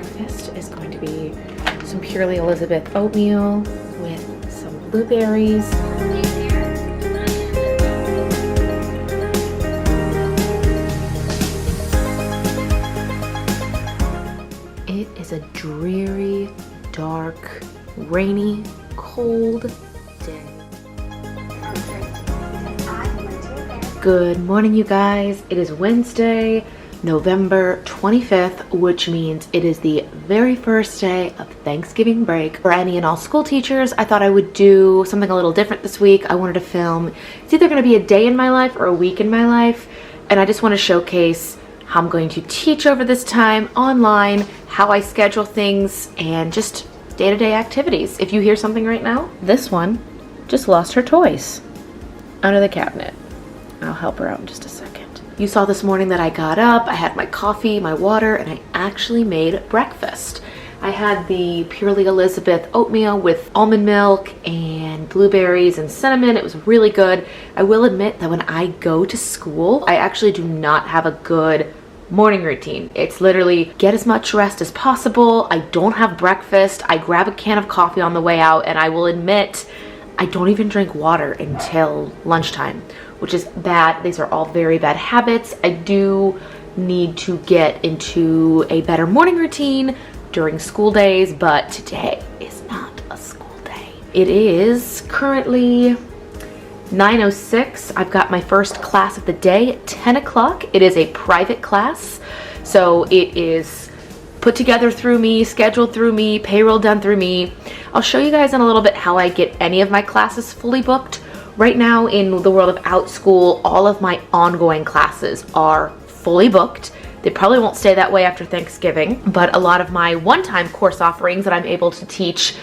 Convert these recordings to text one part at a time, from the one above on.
breakfast is going to be some Purely Elizabeth oatmeal with some blueberries. It is a dreary, dark, rainy, cold day. Good morning, you guys. It is Wednesday, November 25th, which means it is the very first day of Thanksgiving break. For any and all school teachers, I thought I would do something a little different this week. I wanted to film, it's either going to be a day in my life or a week in my life, and I just want to showcase how I'm going to teach over this time online, how I schedule things, and just day-to-day activities. If you hear something right now, this one just lost her toys under the cabinet. I'll help her out in just a second. You saw this morning that I got up, I had my coffee, my water, and I actually made breakfast. I had the Purely Elizabeth oatmeal with almond milk and blueberries and cinnamon. It was really good. I will admit that when I go to school, I actually do not have a good morning routine. It's literally get as much rest as possible. I don't have breakfast. I grab a can of coffee on the way out, and I will admit I don't even drink water until lunchtime, which is bad. These are all very bad habits. I do need to get into a better morning routine during school days, but today is not a school day. It is currently 9:06. I've got my first class of the day at 10 o'clock. It is a private class, so it is put together through me, scheduled through me, payroll done through me. I'll show you guys in a little bit how I get any of my classes fully booked. Right now in the world of Outschool, all of my ongoing classes are fully booked. They probably won't stay that way after Thanksgiving, but a lot of my one-time course offerings that I'm able to teach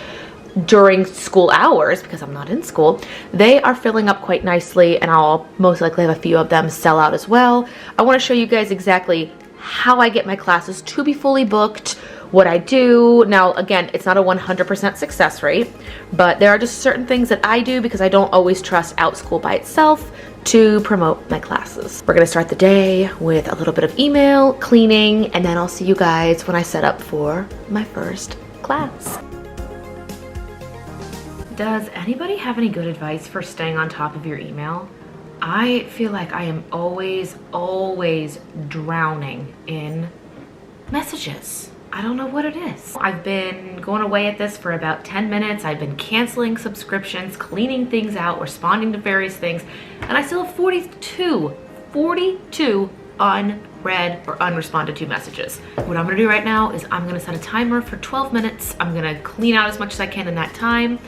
during school hours, because I'm not in school, they are filling up quite nicely, and I'll most likely have a few of them sell out as well. I want to show you guys exactly how I get my classes to be fully booked, what I do. Now, again, it's not a 100% success rate, but there are just certain things that I do because I don't always trust Outschool by itself to promote my classes. We're gonna start the day with a little bit of email, cleaning, and then I'll see you guys when I set up for my first class. Does anybody have any good advice for staying on top of your email? I feel like I am always drowning in messages. I don't know what it is. I've been going away at this for about 10 minutes. I've been canceling subscriptions, cleaning things out, responding to various things, and I still have 42 unread or unresponded to messages. What I'm gonna do right now is I'm gonna set a timer for 12 minutes. I'm gonna clean out as much as I can in that time,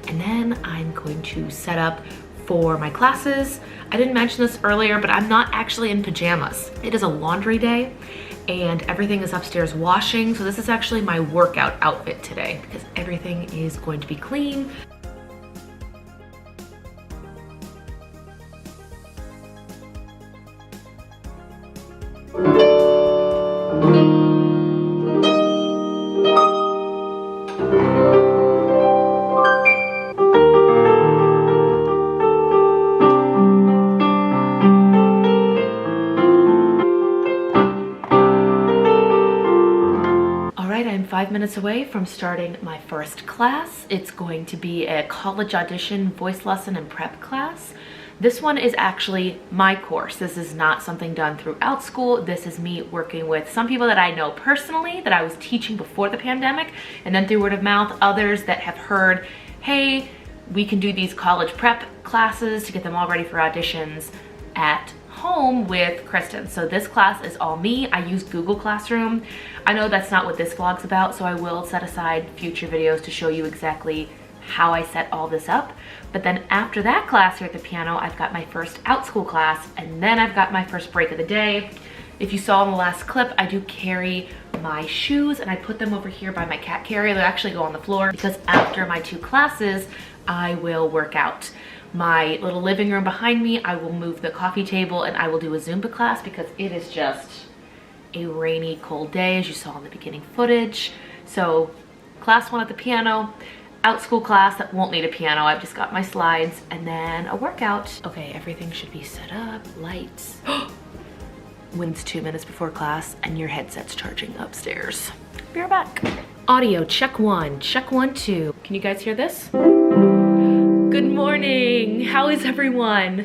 and then I'm going to set up for my classes. I didn't mention this earlier, but I'm not actually in pajamas. It is a laundry day and everything is upstairs washing. So this is actually my workout outfit today because everything is going to be clean. I'm 5 minutes away from starting my first class. It's going to be a college audition, voice lesson, and prep class. This one is actually my course. This is not something done through Outschool. This is me working with some people that I know personally that I was teaching before the pandemic, and then through word of mouth, others that have heard, hey, we can do these college prep classes to get them all ready for auditions at home with Kristen. So this class is all me. I use Google Classroom. I know that's not what this vlog's about, so I will set aside future videos to show you exactly how I set all this up. But then after that class here at the piano, I've got my first Outschool class, and then I've got my first break of the day. If you saw in the last clip, I do carry my shoes and I put them over here by my cat carrier. They actually go on the floor because after my 2 classes, I will work out. My little living room behind me, I will move the coffee table and I will do a Zumba class because it is just a rainy, cold day, as you saw in the beginning footage. So class 1 at the piano, Outschool class that won't need a piano. I've just got my slides and then a workout. Okay, everything should be set up, lights. When it's 2 minutes before class and your headset's charging upstairs. Be right back. Audio, check 1, check 1, 2. Can you guys hear this? Good morning. How is everyone?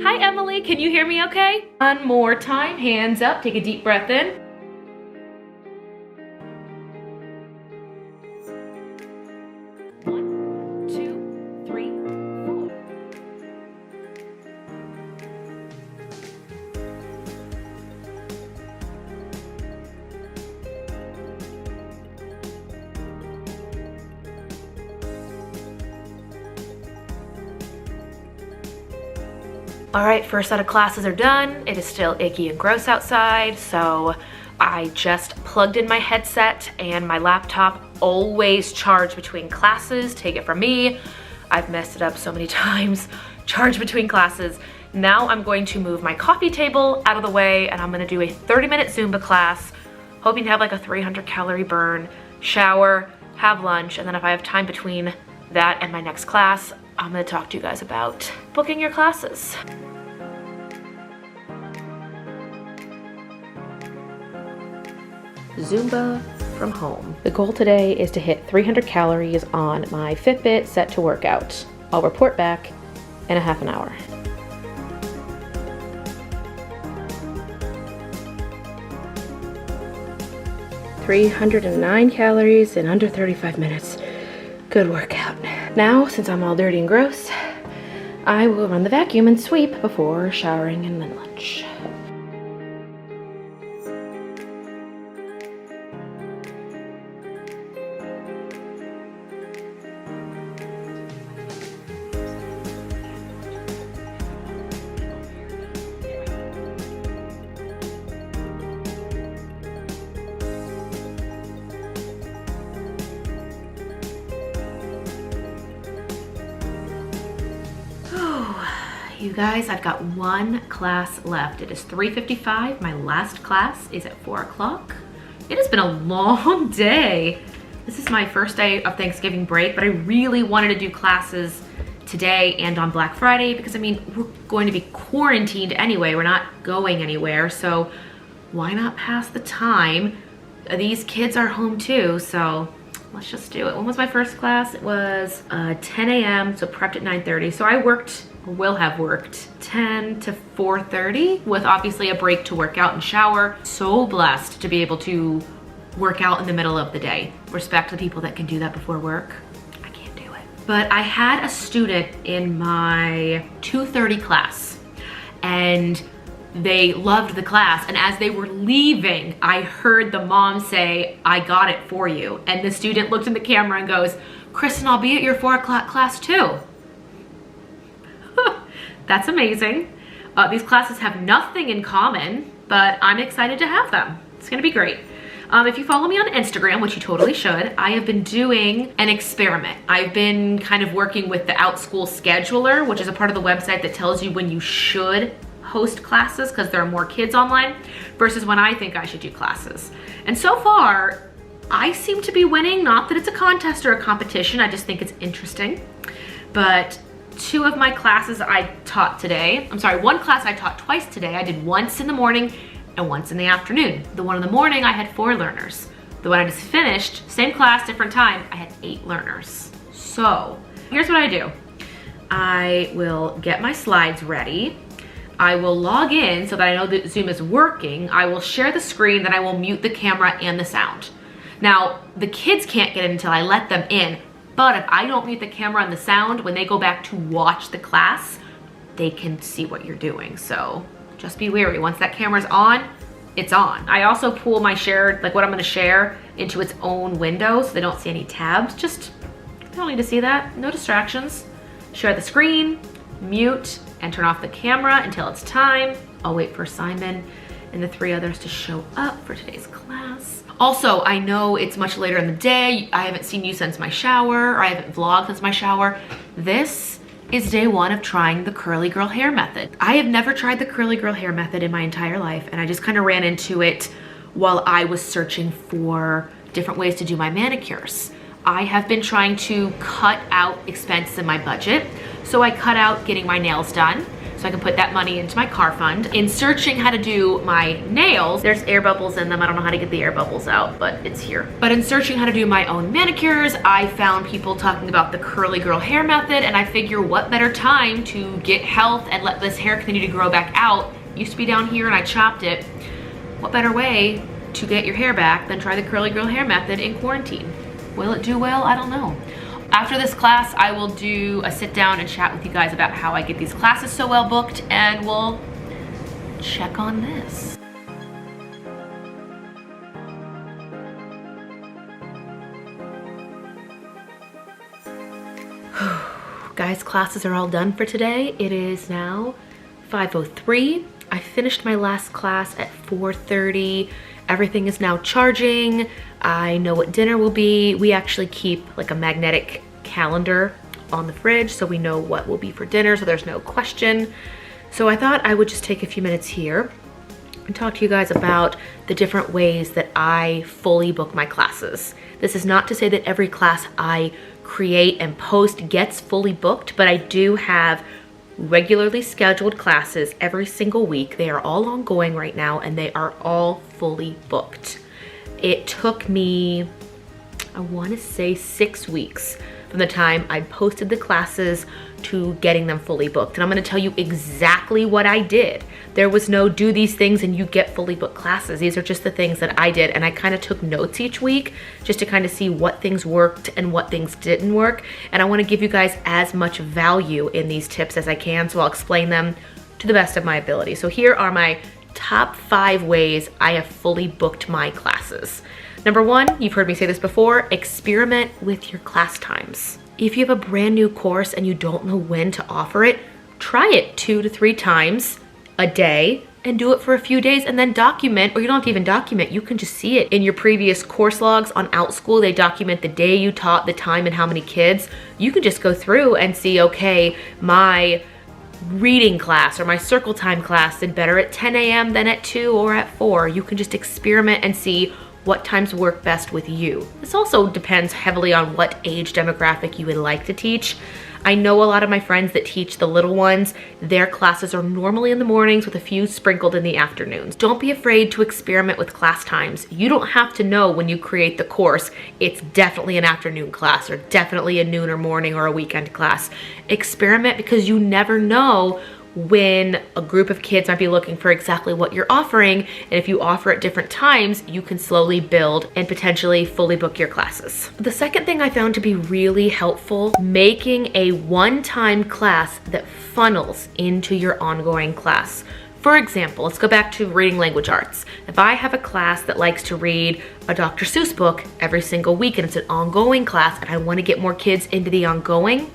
Hi, Emily. Can you hear me okay? One more time. Hands up. Take a deep breath in. One, two, three, four. All right, first set of classes are done. It is still icky and gross outside, so I just plugged in my headset and my laptop always charged between classes. Take it from me. I've messed it up so many times. Charge between classes. Now I'm going to move my coffee table out of the way and I'm gonna do a 30-minute Zumba class, hoping to have like a 300-calorie burn, shower, have lunch, and then if I have time between that and my next class, I'm gonna talk to you guys about booking your classes. Zumba from home. The goal today is to hit 300 calories on my Fitbit set to workout. I'll report back in a half an hour. $309 calories in under 35 minutes. Good workout. Now, since I'm all dirty and gross, I will run the vacuum and sweep before showering and then lunch. You guys, I've got one class left. It is 3:55. My last class is at 4 o'clock. It has been a long day. This is my first day of Thanksgiving break, but I really wanted to do classes today and on Black Friday because, I mean, we're going to be quarantined anyway. We're not going anywhere, so why not pass the time? These kids are home too, so let's just do it. When was my first class? It was 10 a.m., so prepped at 9:30. So I will have worked 10 to 4:30 with obviously a break to work out and shower. So blessed to be able to work out in the middle of the day. Respect to the people that can do that before work. I can't do it. But I had a student in my 2:30 class and they loved the class, and as they were leaving, I heard the mom say, "I got it for you." And the student looked in the camera and goes, "Kristen, I'll be at your 4 o'clock class too." That's amazing. These classes have nothing in common, but I'm excited to have them. It's gonna be great. If you follow me on Instagram, which you totally should, I have been doing an experiment. I've been kind of working with the Outschool scheduler, which is a part of the website that tells you when you should host classes because there are more kids online versus when I think I should do classes. And so far, I seem to be winning. Not that it's a contest or a competition, I just think it's interesting. But two of my classes I taught today, one class I taught twice today. I did once in the morning and once in the afternoon. The one in the morning, I had 4 learners. The one I just finished, same class, different time, I had 8 learners. So here's what I do. I will get my slides ready. I will log in so that I know that Zoom is working. I will share the screen, then I will mute the camera and the sound. Now, the kids can't get in until I let them in, but if I don't mute the camera and the sound, when they go back to watch the class, they can see what you're doing. So just be wary. Once that camera's on, it's on. I also pull my shared, like what I'm gonna share, into its own window so they don't see any tabs. Just, they don't need to see that. No distractions. Share the screen, mute, and turn off the camera until it's time. I'll wait for Simon and the 3 others to show up for today's class. Also, I know it's much later in the day. I haven't seen you since my shower, or I haven't vlogged since my shower. This is day 1 of trying the curly girl hair method. I have never tried the curly girl hair method in my entire life, and I just kind of ran into it while I was searching for different ways to do my manicures. I have been trying to cut out expenses in my budget, so I cut out getting my nails done. so I can put that money into my car fund. In searching how to do my nails, there's air bubbles in them. I don't know how to get the air bubbles out, but it's here. But in searching how to do my own manicures, I found people talking about the curly girl hair method, and I figure what better time to get health and let this hair continue to grow back out. It used to be down here and I chopped it. What better way to get your hair back than try the curly girl hair method in quarantine? Will it do well? I don't know. After this class, I will do a sit down and chat with you guys about how I get these classes so well booked, and we'll check on this. Guys, classes are all done for today. It is now 5:03. I finished my last class at 4:30. Everything is now charging. I know what dinner will be. We actually keep like a magnetic calendar on the fridge so we know what will be for dinner, so there's no question. So I thought I would just take a few minutes here and talk to you guys about the different ways that I fully book my classes. This is not to say that every class I create and post gets fully booked, but I do have regularly scheduled classes every single week. They are all ongoing right now and they are all fully booked. It took me, I want to say 6 weeks from the time I posted the classes to getting them fully booked. And I'm going to tell you exactly what I did. There was no do these things and you get fully booked classes. These are just the things that I did, and I kind of took notes each week just to kind of see what things worked and what things didn't work. And I want to give you guys as much value in these tips as I can, so I'll explain them to the best of my ability. So here are my top 5 ways I have fully booked my classes. Number 1, you've heard me say this before, experiment with your class times. If you have a brand new course and you don't know when to offer it, try it 2 to 3 times a day and do it for a few days and then document, or you don't have to even document, you can just see it in your previous course logs on Outschool. They document the day you taught, the time, and how many kids. You can just go through and see, okay, my reading class or my circle time class did better at 10 a.m. than at 2 or at 4. You can just experiment and see what times work best with you. This also depends heavily on what age demographic you would like to teach. I know a lot of my friends that teach the little ones, their classes are normally in the mornings with a few sprinkled in the afternoons. Don't be afraid to experiment with class times. You don't have to know when you create the course, it's definitely an afternoon class or definitely a noon or morning or a weekend class. Experiment because you never know when a group of kids might be looking for exactly what you're offering, and if you offer at different times, you can slowly build and potentially fully book your classes. The second thing I found to be really helpful, making a one-time class that funnels into your ongoing class. For example, let's go back to reading language arts. If I have a class that likes to read a Dr. Seuss book every single week and it's an ongoing class and I want to get more kids into the ongoing,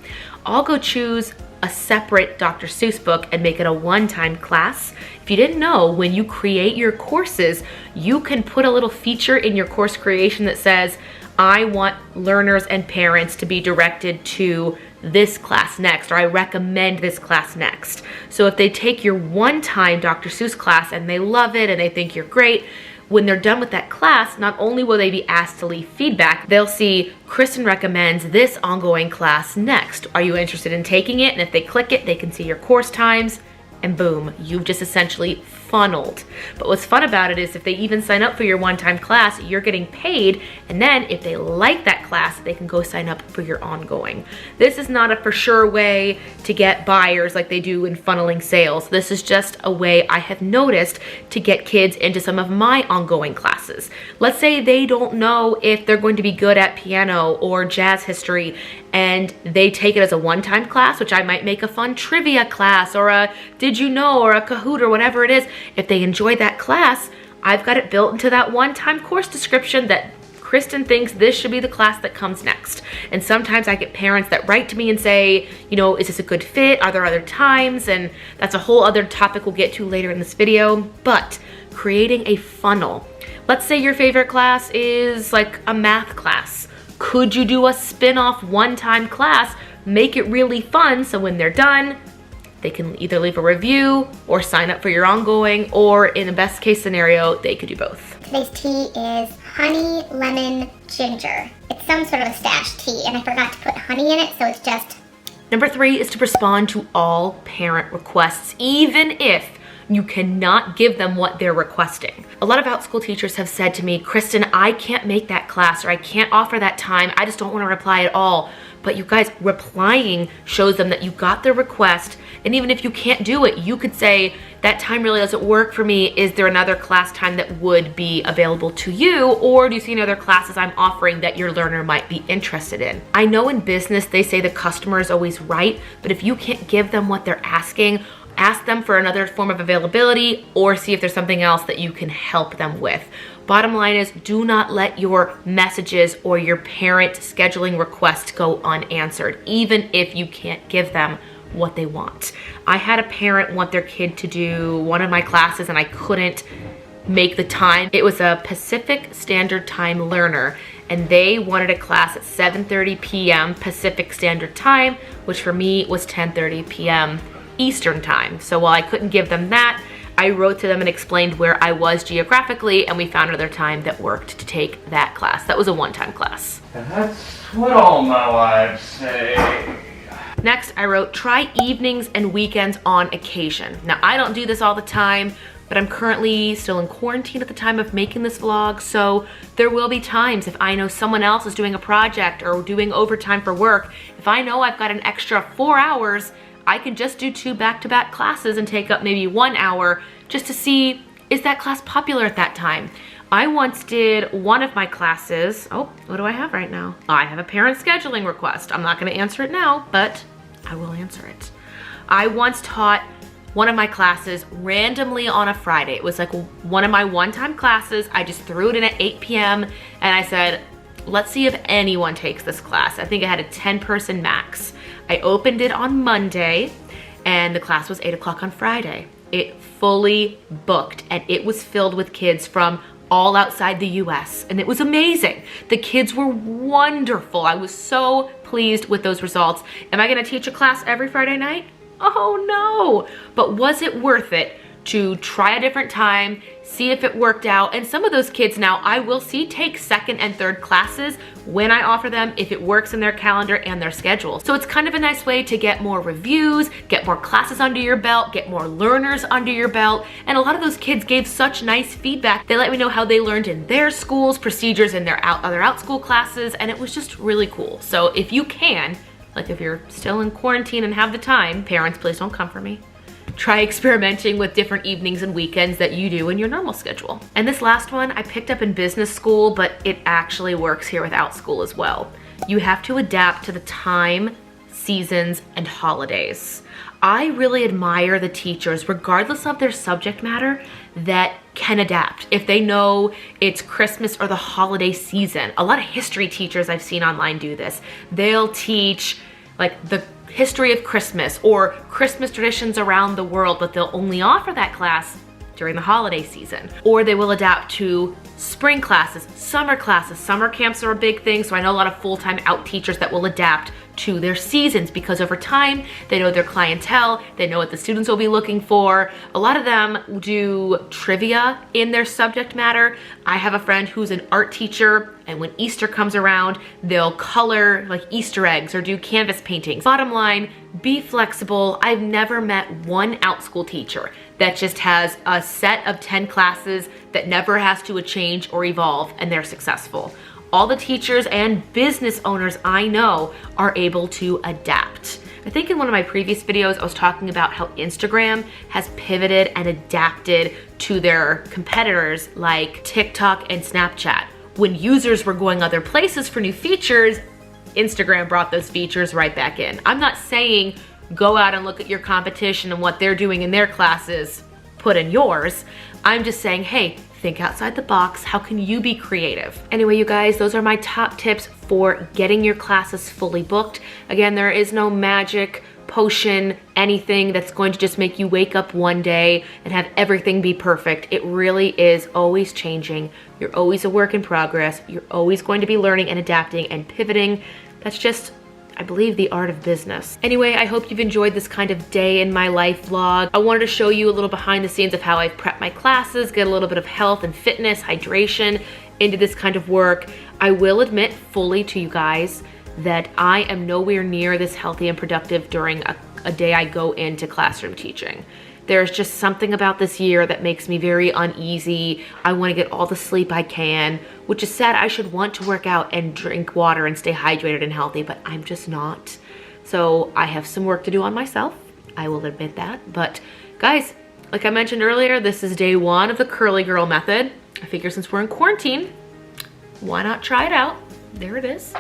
I'll go choose a separate Dr. Seuss book and make it a one-time class. If you didn't know, when you create your courses, you can put a little feature in your course creation that says, I want learners and parents to be directed to this class next, or I recommend this class next. So if they take your one-time Dr. Seuss class and they love it and they think you're great, when they're done with that class, not only will they be asked to leave feedback, they'll see Kristen recommends this ongoing class next. Are you interested in taking it? And if they click it, they can see your course times, and boom, you've just essentially funneled. But what's fun about it is if they even sign up for your one-time class, you're getting paid, and then if they like that class, they can go sign up for your ongoing. This is not a for sure way to get buyers like they do in funneling sales. This is just a way I have noticed to get kids into some of my ongoing classes. Let's say they don't know if they're going to be good at piano or jazz history, and they take it as a one-time class, which I might make a fun trivia class or a did you know or a Kahoot or whatever it is. If they enjoy that class, I've got it built into that one-time course description that Kristen thinks this should be the class that comes next. And sometimes I get parents that write to me and say, you know, is this a good fit? Are there other times? And that's a whole other topic we'll get to later in this video. But creating a funnel. Let's say your favorite class is like a math class. Could you do a spin-off one-time class, make it really fun so when they're done, they can either leave a review or sign up for your ongoing, or in the best case scenario, they could do both. Today's tea is honey lemon ginger. It's some sort of a stash tea, and I forgot to put honey in it, so it's just Number 3 is to respond to all parent requests, even if you cannot give them what they're requesting. A lot of Outschool teachers have said to me, Kristen, I can't make that class, or I can't offer that time. I just don't want to reply at all. But you guys, replying shows them that you got their request. And even if you can't do it, you could say, that time really doesn't work for me. Is there another class time that would be available to you? Or do you see any other classes I'm offering that your learner might be interested in? I know in business, they say the customer is always right, but if you can't give them what they're asking, ask them for another form of availability or see if there's something else that you can help them with. Bottom line is, do not let your messages or your parent scheduling request go unanswered, even if you can't give them what they want. I had a parent want their kid to do one of my classes and I couldn't make the time. It was a Pacific Standard Time learner and they wanted a class at 7:30 p.m. Pacific Standard Time, which for me was 10:30 p.m. Eastern Time. So while I couldn't give them that, I wrote to them and explained where I was geographically, and we found another time that worked to take that class. That was a one-time class. That's what all my wives say. Next, I wrote, try evenings and weekends on occasion. Now, I don't do this all the time, but I'm currently still in quarantine at the time of making this vlog, so there will be times if I know someone else is doing a project or doing overtime for work, if I know I've got an extra 4 hours, I can just do 2 back-to-back classes and take up maybe 1 hour just to see, is that class popular at that time? I once did one of my classes. Oh, what do I have right now? I have a parent scheduling request. I'm not gonna answer it now, but I will answer it. I once taught one of my classes randomly on a Friday. It was like one of my one-time classes. I just threw it in at 8 p.m. and I said, let's see if anyone takes this class. I think I had a 10-person max. I opened it on Monday and the class was 8 o'clock on Friday. It fully booked and it was filled with kids from all outside the US and it was amazing. The kids were wonderful. I was so pleased with those results. Am I gonna teach a class every Friday night? Oh no, but was it worth it to try a different time, see if it worked out? And some of those kids now I will see take 2nd and 3rd classes when I offer them, if it works in their calendar and their schedule. So it's kind of a nice way to get more reviews, get more classes under your belt, get more learners under your belt. And a lot of those kids gave such nice feedback. They let me know how they learned in their schools, procedures in their other Outschool classes, and it was just really cool. So if you can, like if you're still in quarantine and have the time, parents, please don't come for me. Try experimenting with different evenings and weekends that you do in your normal schedule. And this last one I picked up in business school, but it actually works here with Outschool as well. You have to adapt to the time, seasons, and holidays. I really admire the teachers, regardless of their subject matter, that can adapt. If they know it's Christmas or the holiday season, a lot of history teachers I've seen online do this. They'll teach like the history of Christmas or Christmas traditions around the world, but they'll only offer that class during the holiday season. Or they will adapt to spring classes, summer classes. Summer camps are a big thing, so I know a lot of full-time out teachers that will adapt to their seasons because over time, they know their clientele, they know what the students will be looking for. A lot of them do trivia in their subject matter. I have a friend who's an art teacher, and when Easter comes around, they'll color like Easter eggs or do canvas paintings. Bottom line, be flexible. I've never met one Outschool teacher that just has a set of 10 classes that never has to change or evolve and they're successful. All the teachers and business owners I know are able to adapt. I think in one of my previous videos, I was talking about how Instagram has pivoted and adapted to their competitors like TikTok and Snapchat. When users were going other places for new features, Instagram brought those features right back in. I'm not saying go out and look at your competition and what they're doing in their classes, put in yours. I'm just saying, hey, think outside the box. How can you be creative? Anyway, you guys, those are my top tips for getting your classes fully booked. Again, there is no magic potion, anything that's going to just make you wake up one day and have everything be perfect. It really is always changing. You're always a work in progress. You're always going to be learning and adapting and pivoting. That's just, I believe, the art of business. Anyway, I hope you've enjoyed this kind of day in my life vlog. I wanted to show you a little behind the scenes of how I've prepped my classes, get a little bit of health and fitness, hydration into this kind of work. I will admit fully to you guys that I am nowhere near this healthy and productive during a day I go into classroom teaching. There's just something about this year that makes me very uneasy. I want to get all the sleep I can, which is sad. I should want to work out and drink water and stay hydrated and healthy, but I'm just not. So I have some work to do on myself. I will admit that. But guys, like I mentioned earlier, this is day 1 of the curly girl method. I figure since we're in quarantine, why not try it out? There it is.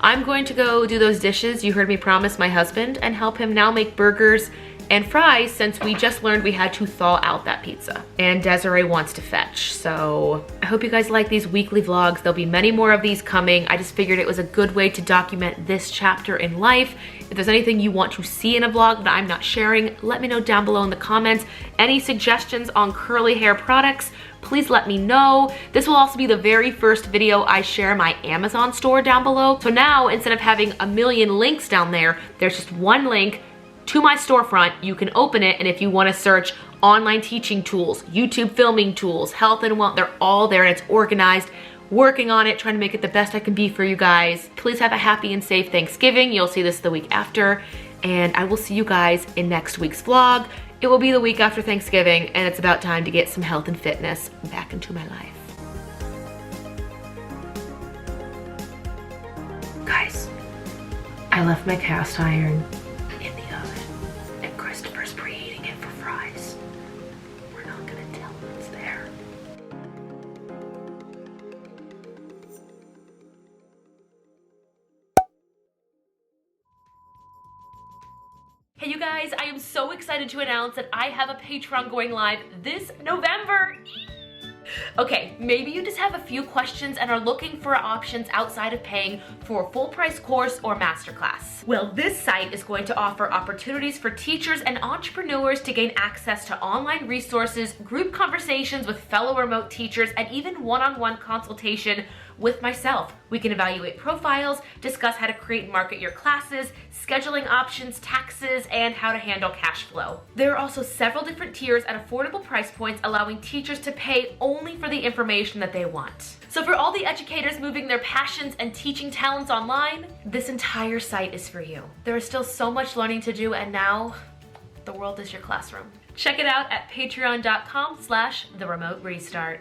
I'm going to go do those dishes you heard me promise my husband and help him now make burgers and fries, since we just learned we had to thaw out that pizza. And Desiree wants to fetch. So I hope you guys like these weekly vlogs. There'll be many more of these coming. I just figured it was a good way to document this chapter in life. If there's anything you want to see in a vlog that I'm not sharing, let me know down below in the comments. Any suggestions on curly hair products, please let me know. This will also be the very first video I share my Amazon store down below. So now, instead of having a million links down there, there's just one link to my storefront. You can open it, and if you want to search online teaching tools, YouTube filming tools, health and wellness, they're all there, and it's organized. Working on it, trying to make it the best I can be for you guys. Please have a happy and safe Thanksgiving. You'll see this the week after, and I will see you guys in next week's vlog. It will be the week after Thanksgiving, and it's about time to get some health and fitness back into my life. Guys, I left my cast iron in the oven, and Christopher's preheating it for fries. We're not gonna tell him it's there. Hey you guys, I am so excited to announce that I have a Patreon going live this November. Okay, maybe you just have a few questions and are looking for options outside of paying for a full price course or masterclass. Well, this site is going to offer opportunities for teachers and entrepreneurs to gain access to online resources, group conversations with fellow remote teachers, and even one-on-one consultation with myself. We can evaluate profiles, discuss how to create and market your classes, scheduling options, taxes, and how to handle cash flow. There are also several different tiers at affordable price points, allowing teachers to pay only for the information that they want. So for all the educators moving their passions and teaching talents online, this entire site is for you. There is still so much learning to do, and now the world is your classroom. Check it out at patreon.com/theremoterestart.